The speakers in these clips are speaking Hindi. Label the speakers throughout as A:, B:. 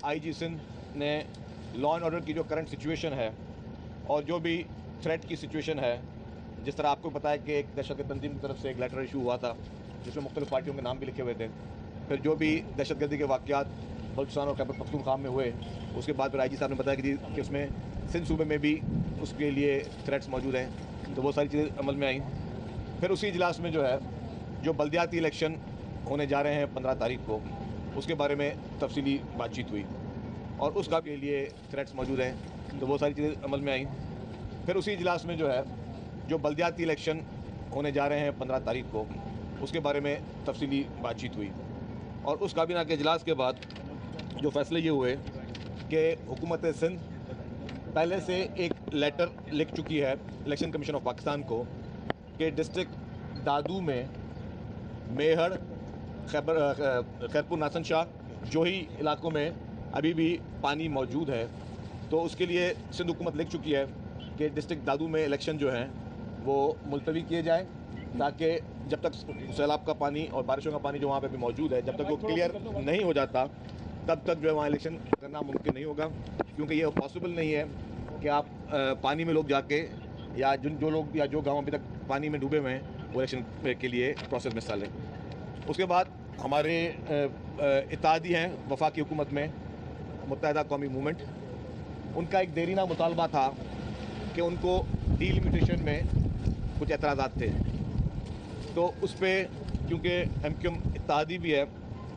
A: आईजी सिंध ने लॉ एंड ऑर्डर की जो करंट सिचुएशन है और जो भी थ्रेट की सिचुएशन है, जिस तरह आपको पता है कि एक दहशतगर्द तंजीम की तरफ से एक लेटर इशू हुआ था जिसमें मुख्तलिफ पार्टियों के नाम भी लिखे हुए थे। फिर जो भी दहशतगर्दी के वाक़यात बलूचिस्तान और खैबर पख्तूनख्वा में हुए, उसके बाद फिर आईजी साहब ने बताया कि उसमें सिंध सूबे में भी उसके लिए थ्रेट्स मौजूद हैं, तो वो सारी चीज़ें अमल में आई। फिर उसी इजलास में जो है जो बल्दियाती इलेक्शन होने जा रहे हैं 15 तारीख को, उसके बारे में तफसीली बातचीत हुई और उसका के लिए थ्रेट्स मौजूद हैं, तो वो सारी चीज़ें अमल में आई। फिर उसी इजलास में जो है जो बल्दियाती इलेक्शन होने जा रहे हैं 15 तारीख को, उसके बारे में तफसीली बातचीत हुई और उस काबीना के इजलास के बाद जो फैसले ये हुए कि हुकूमत सिंध पहले से एक लेटर लिख चुकी है इलेक्शन कमीशन ऑफ पाकिस्तान को कि डिस्ट्रिक्ट दादू में मेहड़, खैरपुर, नासन शाह, जोही इलाकों में अभी भी पानी मौजूद है, तो उसके लिए सिंध हुकूमत लिख चुकी है कि डिस्ट्रिक्ट दादू में इलेक्शन जो हैं वो मुलतवी किए जाए, ताकि जब तक सैलाब का पानी और बारिशों का पानी जो वहाँ पे भी मौजूद है, जब तक वो क्लियर नहीं हो जाता तब तक जो है वहाँ इलेक्शन करना मुमकिन नहीं होगा, क्योंकि ये पॉसिबल नहीं है कि आप पानी में लोग जाके या जो लोग या जो गाँव अभी तक पानी में डूबे हुए हैं वो इलेक्शन के लिए प्रोसेस में हिस्सा लें। उसके बाद हमारे इत्तेहादी हैं वफाकी हुकूमत में मुत्तहिदा कौमी मूवमेंट, उनका एक देरीना मुतालबा था कि उनको डीलिमिटेशन में कुछ एतराज़ात थे, तो उस पर क्योंकि एमक्यूएम इत्तेहादी भी है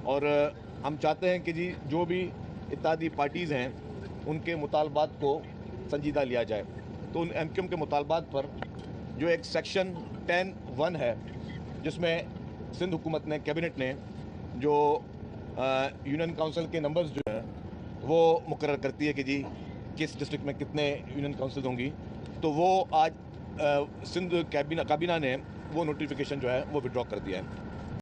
A: और हम चाहते हैं कि जी जो भी इत्तेहादी पार्टीज़ हैं उनके मुतालबात को संजीदा लिया जाए, तो उन एमक्यूएम के मुतालबात पर जो एक सेक्शन 10(1) है जिसमें सिंध हुकूमत ने, कैबिनेट ने जो यूनियन काउंसिल के नंबर्स जो हैं वो मुकर्रर करती है कि जी किस डिस्ट्रिक्ट में कितने यूनियन काउंसिल होंगी, तो वो आज सिंध काबीना ने वो नोटिफिकेशन जो है वो विड्रॉ कर दिया है।